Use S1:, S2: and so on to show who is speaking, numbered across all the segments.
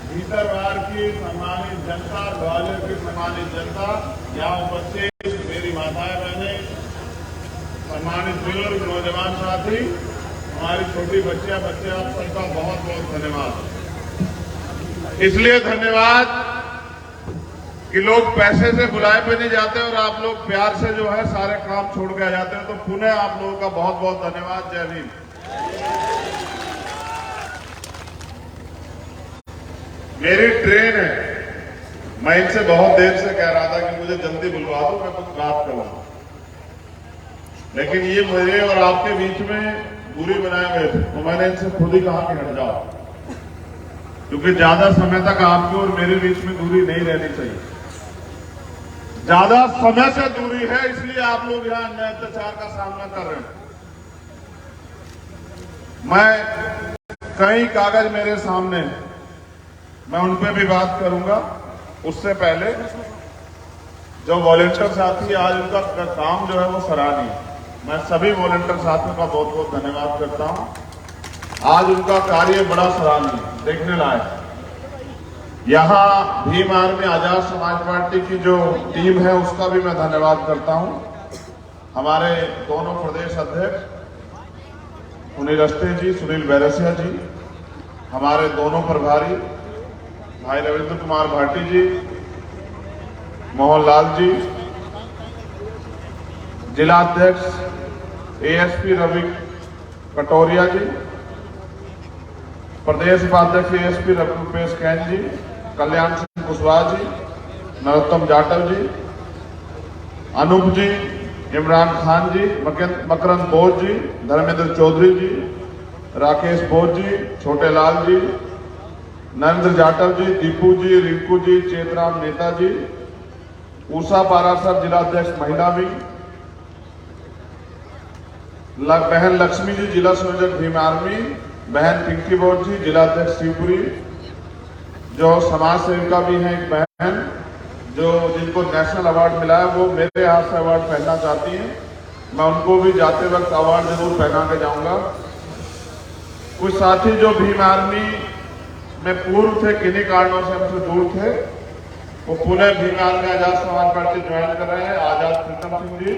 S1: भीतरवार की सम्मानित जनता, ग्वालियर की सम्मानित जनता, यहाँ उपस्थित मेरी माताएं बहनें, सम्मानित बुजुर्ग, नौजवान साथी, हमारी छोटी बच्चियां, बच्चे, आप सबका बहुत बहुत धन्यवाद। इसलिए धन्यवाद कि लोग पैसे से बुलाए पे नहीं जाते और आप लोग प्यार से जो है सारे काम छोड़ के आ जाते हैं, तो पुनः आप लोगों का बहुत बहुत धन्यवाद। जय हिंद। मेरी ट्रेन है, मैं इनसे बहुत देर से कह रहा था कि मुझे जल्दी बुलवा दो, मैं कुछ बात करूंगा, लेकिन ये मेरे और आपके बीच में दूरी बनाए हुए थे, तो मैंने इनसे खुद ही कहा कि हट जाओ, क्योंकि ज्यादा समय तक आपके और मेरे बीच में दूरी नहीं रहनी चाहिए। ज्यादा समय से दूरी है, इसलिए आप लोग यहां अन्याय अत्याचार का सामना कर रहे हैं। मैं कई कागज मेरे सामने, मैं उन पे भी बात करूंगा। उससे पहले जो वॉलंटियर साथी, आज उनका काम जो है वो सराहनीय है। मैं सभी वॉलंटियर साथियों का बहुत बहुत धन्यवाद करता हूं। आज उनका कार्य बड़ा सराहनीय, देखने लायक। यहाँ भीम आर्मी आजाद समाज पार्टी की जो टीम है उसका भी मैं धन्यवाद करता हूं। हमारे दोनों प्रदेश अध्यक्ष सुनील अवस्थी जी, सुनील बैरसिया जी, हमारे दोनों प्रभारी भाई रविंद्र कुमार भाटी जी, मोहन लाल जी, जिलाध्यक्ष एएसपी रवि कटोरिया जी, प्रदेश उपाध्यक्ष एएसपी रुपेश कैन जी, कल्याण सिंह कुशवाहा जी, नरोत्तम जाटव जी, अनूप जी, इमरान खान जी, मकरंद बोस जी, धर्मेंद्र चौधरी जी, राकेश बोस जी, छोटे लाल जी, नरेंद्र जाटव जी, दीपू जी, रिंकू जी, चेतराम नेता जी, उषा पारासर जिलाध्यक्ष महिला विंग, बहन लक्ष्मी जी, जिला संयोजक भीम आर्मी, बहन पिंकी बोस जी, जिलाध्यक्ष शिवपुरी, जो समाज सेविका भी हैं, एक बहन जो जिनको नेशनल अवार्ड मिला है, वो मेरे हाथ से अवार्ड पहनना चाहती हैं। मैं उनको भी जाते वक्त अवार्ड जरूर पहना के जाऊंगा। कुछ साथी जो भीम आर्मी में पूर्व थे, किन्हीं कारणों से हमसे दूर थे, वो Pune Bhim army Azad Samaj party join कर रहे हैं। आजाद प्रीतम सिंह जी,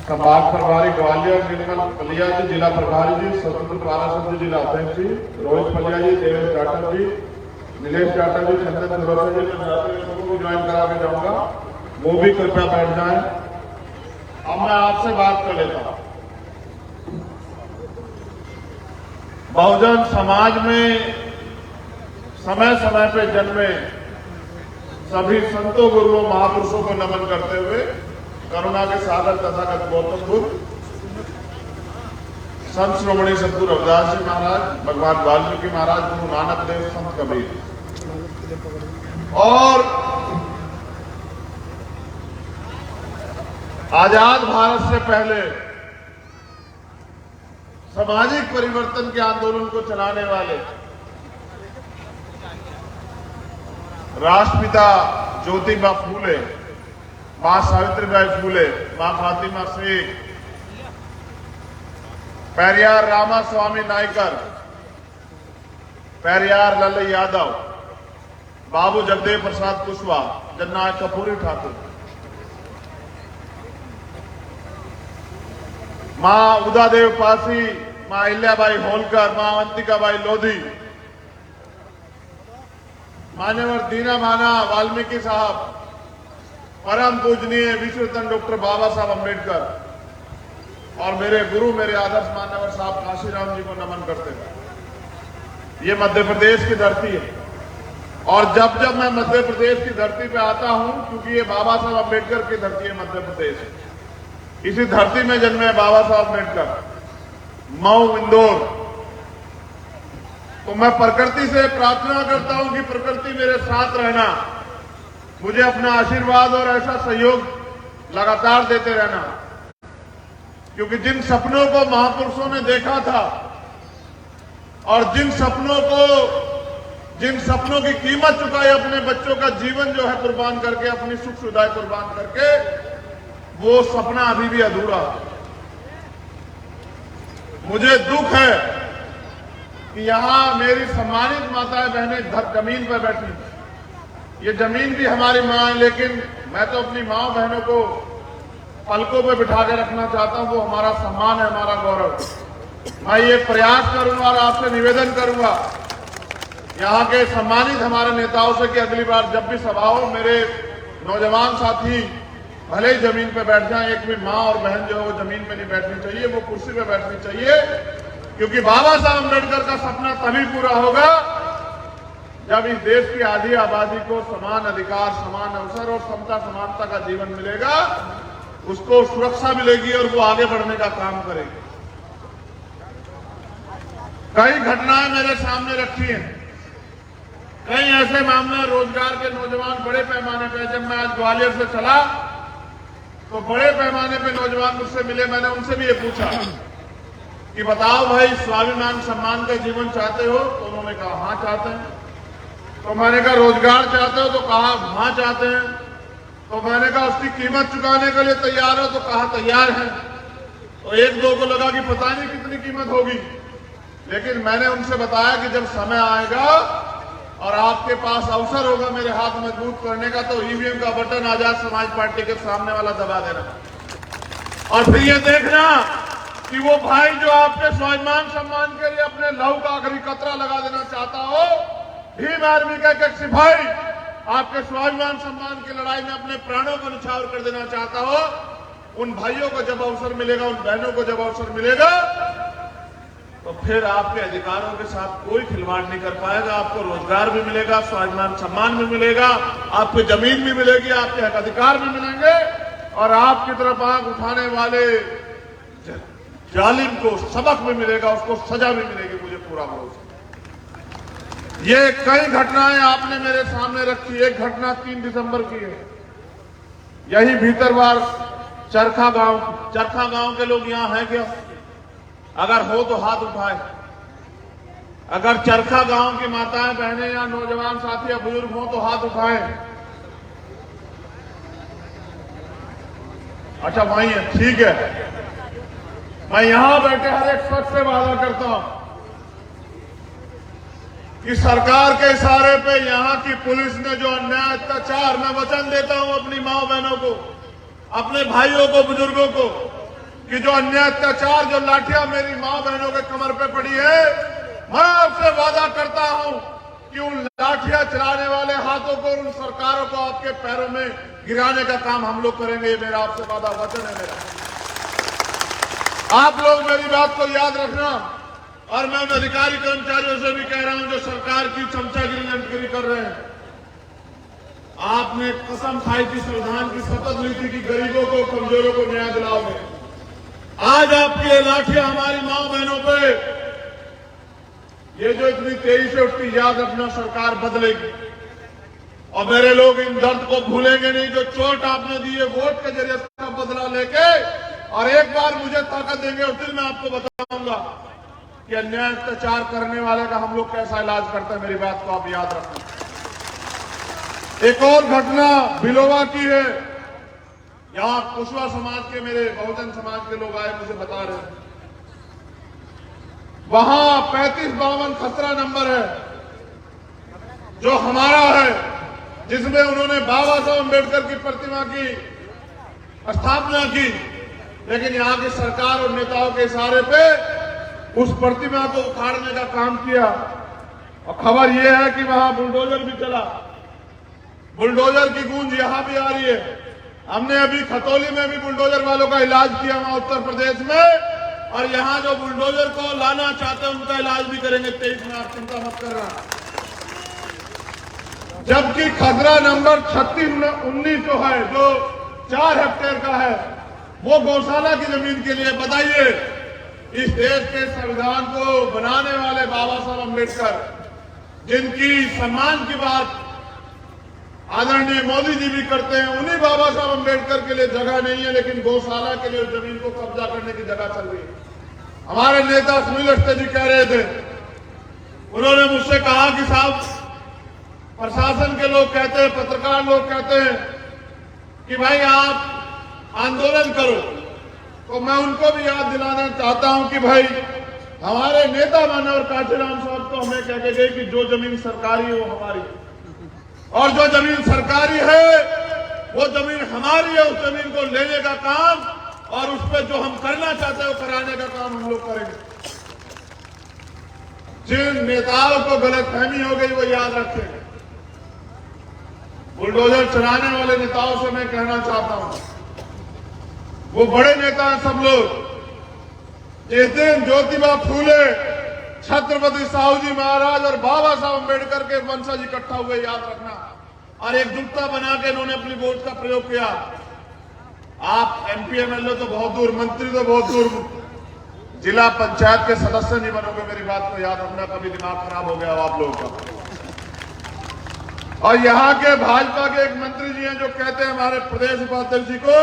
S1: संभाग प्रभारी ग्वालियर निर्मल पलिया जी, जिला प्रभारी जी, स्वतंत्र पारासर जी, जिला अध्यक्ष जी, रोहित पलिया जी, देवेश जाटव जी, नीलेश जाटव जी, चंदन चौरसिया जी, लोगों को ज्वाइन करा के जाऊंगा, वो भी कृपया बैठ जाएं। अब मैं आपसे बात कर लेता हूं। बहुजन समाज में समय समय पे जन्मे सभी संतों, गुरुओं, महापुरुषों को नमन करते हुए करुणा के सागर तथागत गौतम बुद्ध, संत श्रोमणी सद्गुरु रविदास जी महाराज, भगवान वाल्मीकि महाराज, गुरु नानक देव, संत कबीर और आजाद भारत से पहले सामाजिक परिवर्तन के आंदोलन को चलाने वाले राष्ट्रपिता ज्योतिबा फूले, मां सावित्रीबाई फूले, मां फातिमा शेख, पेरियार रामास्वामी नायकर, पेरियार लल्लू यादव, बाबू जगदेव प्रसाद कुशवाहा, जननायक कपूरी ठाकुर, मां उदादेव पासी, मां अहिल्याबाई होलकर, मां अवंतिकाबाई लोधी, मान्यवर दीना माना वाल्मीकि साहब, परम पूजनीय विश्वरत्न डॉक्टर बाबा साहब अम्बेडकर और मेरे गुरु, मेरे आदर्श मान्यवर साहब काशीराम जी को नमन करते हैं। ये मध्य प्रदेश की धरती है और जब जब मैं मध्य प्रदेश की धरती पे आता हूं, क्योंकि ये बाबा साहब अम्बेडकर की धरती है मध्य प्रदेश, इसी धरती में जन्मे बाबा साहब अम्बेडकर, मऊ, इंदौर, तो मैं प्रकृति से प्रार्थना करता हूं कि प्रकृति मेरे साथ रहना, मुझे अपना आशीर्वाद और ऐसा सहयोग लगातार देते रहना, क्योंकि जिन सपनों को महापुरुषों ने देखा था और जिन सपनों की कीमत चुकाई, अपने बच्चों का जीवन जो है कुर्बान करके, अपनी सुख सुविधाएं कुर्बान करके, वो सपना अभी भी अधूरा है। मुझे दुख है कि यहाँ मेरी सम्मानित माताएं बहनें जमीन पर बैठी। ये जमीन भी हमारी माँ है, लेकिन मैं तो अपनी माँ बहनों को पलकों पे बिठा के रखना चाहता हूँ। वो हमारा सम्मान है, हमारा गौरव। मैं ये प्रयास करूंगा और आपसे निवेदन करूंगा यहाँ के सम्मानित हमारे नेताओं से कि अगली बार जब भी सभा हो, मेरे नौजवान साथी भले ही जमीन पे बैठ जाएं, एक भी माँ और बहन जो है वो जमीन पे नहीं बैठनी चाहिए, वो कुर्सी पे बैठनी चाहिए। क्योंकि बाबा साहब अम्बेडकर का सपना तभी पूरा होगा जब इस देश की आधी आबादी को समान अधिकार, समान अवसर और समता समानता का जीवन मिलेगा, उसको सुरक्षा मिलेगी और वो आगे बढ़ने का काम करेगी। कई घटनाएं मेरे सामने रखी हैं, कई ऐसे मामले रोजगार के नौजवान बड़े पैमाने पे। जब मैं आज ग्वालियर से चला तो बड़े पैमाने पे नौजवान मुझसे मिले। मैंने उनसे भी ये पूछा कि बताओ भाई, स्वाभिमान सम्मान का जीवन चाहते हो? तो उन्होंने कहा हाँ चाहते हैं। तो मैंने कहा रोजगार चाहते हो? तो कहा हाँ चाहते हैं। तो मैंने कहा उसकी कीमत चुकाने के लिए तैयार हो? तो कहा तैयार है। तो एक दो को लगा कि पता नहीं कितनी कीमत होगी, लेकिन मैंने उनसे बताया कि जब समय आएगा और आपके पास अवसर होगा मेरे हाथ मजबूत करने का, तो ईवीएम का बटन आजाद समाज पार्टी के सामने वाला दबा देना और फिर ये देखना कि वो भाई जो आपके स्वाभिमान सम्मान के लिए अपने लहू का आखिरी कतरा लगा देना चाहता हो, भीम आर्मी का एक सिपाही आपके स्वाभिमान सम्मान की लड़ाई में अपने प्राणों को निछावर कर देना चाहता हो, उन भाइयों को जब अवसर मिलेगा, उन बहनों को जब अवसर मिलेगा, तो फिर आपके अधिकारों के साथ कोई खिलवाड़ नहीं कर पाएगा। आपको रोजगार भी मिलेगा, स्वाभिमान सम्मान भी मिलेगा, आपको जमीन भी मिलेगी, आपके हक अधिकार भी मिलेंगे और आपकी तरफ आंख उठाने वाले जालिम को सबक भी मिलेगा, उसको सजा भी मिलेगी, मुझे पूरा भरोसा। ये कई घटनाएं आपने मेरे सामने रखी। एक घटना 3 दिसंबर की है, यही भीतरवार चरखा गांव के लोग यहाँ हैं क्या? अगर हो तो हाथ उठाए। अगर चरखा गांव की माताएं बहनें या नौजवान साथी या बुजुर्ग हो तो हाथ उठाएं। अच्छा वहीं है, ठीक है। मैं यहां बैठे हर एक शख्स से वादा करता हूं कि सरकार के इशारे पे यहां की पुलिस ने जो अन्याय अत्याचार, मैं वचन देता हूं अपनी मां बहनों को, अपने भाइयों को, बुजुर्गों को, कि जो अन्याय अत्याचार, जो लाठियां मेरी मां बहनों के कमर पे पड़ी है, मैं आपसे वादा करता हूं कि उन लाठियां चलाने वाले हाथों को, उन सरकारों को आपके पैरों में गिराने का काम हम लोग करेंगे। ये मेरा आपसे वादा वचन है मेरा। आप लोग मेरी बात को याद रखना। और मैं उन अधिकारी कर्मचारियों से भी कह रहा हूं जो सरकार की चमचागिरी लंटगिरी कर रहे हैं, आपने कसम खाई थी, संविधान की शपथ ली थी कि गरीबों को, कमजोरों को न्याय दिलाओगे। आज आपकी ये लाठियां हमारी मां बहनों पे, ये जो इतनी तेजी से उठती, याद रखना सरकार बदलेगी और मेरे लोग इन दर्द को भूलेंगे नहीं। जो चोट आपने दी है वोट के जरिए उसका बदला लेके, और एक बार मुझे ताकत देंगे और फिर मैं आपको बताऊंगा कि अन्याय अत्याचार करने वाले का हम लोग कैसा इलाज करते हैं। मेरी बात को आप याद रखना। एक और घटना बिलोवा की है। यहां कुशवा समाज के, मेरे बहुजन समाज के लोग आए, मुझे बता रहे हैं वहां 3552 खसरा नंबर है जो हमारा है, जिसमें उन्होंने बाबा साहब अम्बेडकर की प्रतिमा की स्थापना की, लेकिन यहां की सरकार और नेताओं के इशारे पे उस प्रतिमा को उखाड़ने का काम किया। और खबर यह है कि वहां बुलडोजर भी चला। बुलडोजर की गूंज यहां भी आ रही है। हमने अभी खतौली में भी बुलडोजर वालों का इलाज किया वहां उत्तर प्रदेश में, और यहां जो बुलडोजर को लाना चाहते हैं उनका इलाज भी करेंगे 23 में। आप चिंता मत करना। जबकि खसरा नंबर 3619 जो है, जो 4 हेक्टेयर का है, वो गौशाला की जमीन के लिए। बताइए, इस देश के संविधान को बनाने वाले बाबा साहब अम्बेडकर, जिनकी सम्मान की बात आदरणीय मोदी जी भी करते हैं, उन्हीं बाबा साहब अम्बेडकर के लिए जगह नहीं है, लेकिन गौशाला के लिए जमीन को कब्जा करने की जगह चल रही है। हमारे नेता सुनील अवस्थी जी कह रहे थे, उन्होंने मुझसे कहा कि साहब, प्रशासन के लोग कहते हैं, पत्रकार लोग कहते हैं कि भाई आप आंदोलन करो, तो मैं उनको भी याद दिलाना चाहता हूं कि भाई हमारे नेता मानवर कांचीराम साहब तो हमें कह के गए कि जो जमीन सरकारी है वो हमारी है, और जो जमीन सरकारी है वो जमीन हमारी है। उस जमीन को लेने का काम और उस पर जो हम करना चाहते हैं वो कराने का काम हम लोग करेंगे। जिन नेताओं को गलतफहमी हो गई वो याद रखें। बुलडोजर चलाने वाले नेताओं से मैं कहना चाहता हूं, वो बड़े नेता हैं सब लोग। जिस दिन ज्योतिबा फूले, छत्रपति साहू जी महाराज और बाबा साहब अम्बेडकर के वंशज इकट्ठा हुए, याद रखना, और एक जुटता बना के इन्होंने अपनी वोट का प्रयोग किया। आप एमपी एमएलए तो बहुत दूर, मंत्री तो बहुत दूर, जिला पंचायत के सदस्य नहीं बनोगे। मेरी बात को याद रखना, कभी दिमाग खराब हो गया आप लोगों का। और यहां के भाजपा के एक मंत्री जी हैं जो कहते हैं हमारे प्रदेश उपाध्यक्ष जी को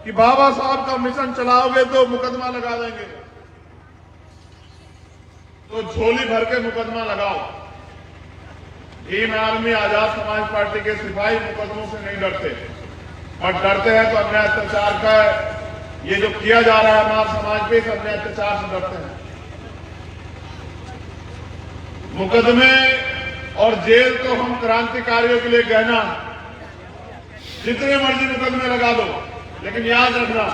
S1: कि बाबा साहब का मिशन चलाओगे तो मुकदमा लगा देंगे। तो झोली भर के मुकदमा लगाओ। भीम आर्मी, आजाद समाज पार्टी के सिपाही मुकदमों से नहीं डरते, और डरते हैं तो अन्याय अत्याचार का ये जो किया जा रहा है हमारे समाज पे, इस अन्याय अत्याचार से डरते हैं। मुकदमे और जेल तो हम क्रांतिकारियों के लिए गहना, जितने मर्जी मुकदमे लगा दो, लेकिन याद रखना,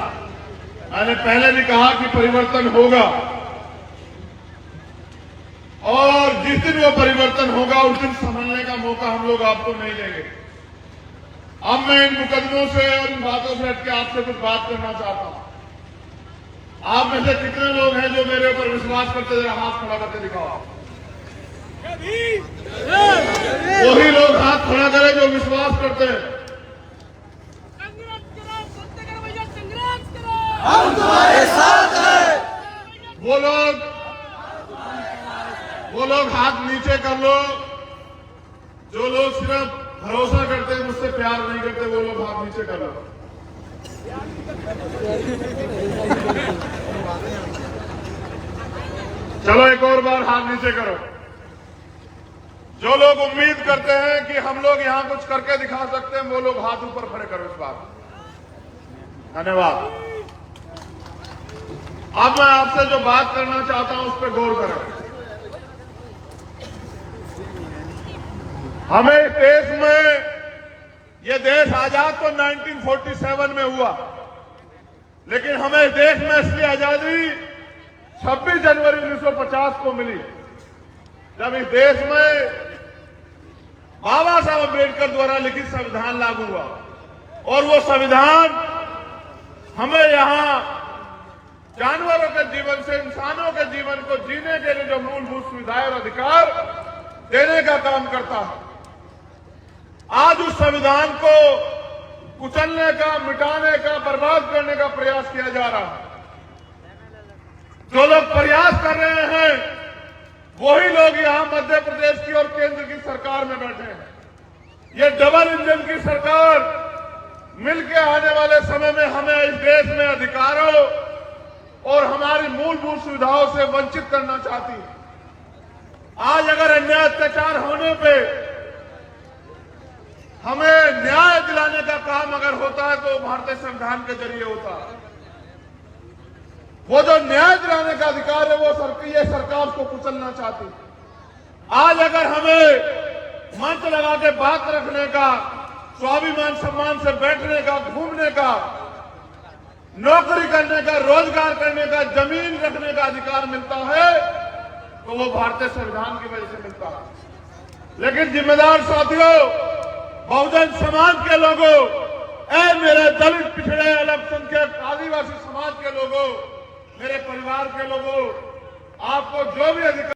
S1: मैंने पहले भी कहा कि परिवर्तन होगा, और जिस दिन वो परिवर्तन होगा उस दिन संभलने का मौका हम लोग आपको नहीं देंगे। अब मैं इन मुकदमों से और इन बातों से हटके आपसे कुछ बात करना चाहता हूं। आप में से कितने लोग हैं जो मेरे ऊपर विश्वास करते, जरा हाथ खड़ा करके दिखाओ। वही लोग हाथ खड़ा करें जो विश्वास करते हैं।
S2: हम तुम्हारे साथ हैं।
S1: वो लोग हाथ नीचे कर लो। जो लोग सिर्फ भरोसा करते हैं, मुझसे प्यार नहीं करते, वो लोग हाथ नीचे कर लो। चलो एक और बार हाथ नीचे करो। जो लोग उम्मीद करते हैं कि हम लोग यहां कुछ करके दिखा सकते हैं, वो लोग हाथ ऊपर खड़े करो इस बार। धन्यवाद। अब मैं आपसे जो बात करना चाहता हूं उस पर गौर करें। हमें इस देश में, ये देश आजाद तो 1947 में हुआ, लेकिन हमें इस देश में असली आजादी 26 जनवरी 1950 को मिली, जब इस देश में बाबा साहब अम्बेडकर द्वारा लिखित संविधान लागू हुआ। और वो संविधान हमें यहां जानवरों के जीवन से इंसानों के जीवन को जीने के लिए जो मूलभूत सुविधाएं और अधिकार देने का काम करता है। आज उस संविधान को कुचलने का, मिटाने का, बर्बाद करने का प्रयास किया जा रहा है। जो लोग प्रयास कर रहे हैं वही लोग यहां मध्य प्रदेश की और केंद्र की सरकार में बैठे हैं। ये डबल इंजन की सरकार मिलकर आने वाले समय में हमें इस देश में अधिकारों और हमारी मूलभूत सुविधाओं से वंचित करना चाहती है। आज अगर अन्याय अत्याचार होने पे हमें न्याय दिलाने का काम अगर होता है तो भारतीय संविधान के जरिए होता है। वो जो न्याय दिलाने का अधिकार है वो ये सरकार को कुचलना चाहती है। आज अगर हमें मंच लगा के बात रखने का, स्वाभिमान सम्मान से बैठने का, घूमने का, नौकरी करने का, रोजगार करने का, जमीन रखने का अधिकार मिलता है तो वो भारतीय संविधान की वजह से मिलता है। लेकिन जिम्मेदार साथियों, बहुजन समाज के लोगों, मेरे दलित, पिछड़े, अल्पसंख्यक, आदिवासी समाज के लोगों, मेरे परिवार के लोगों, आपको जो भी अधिकार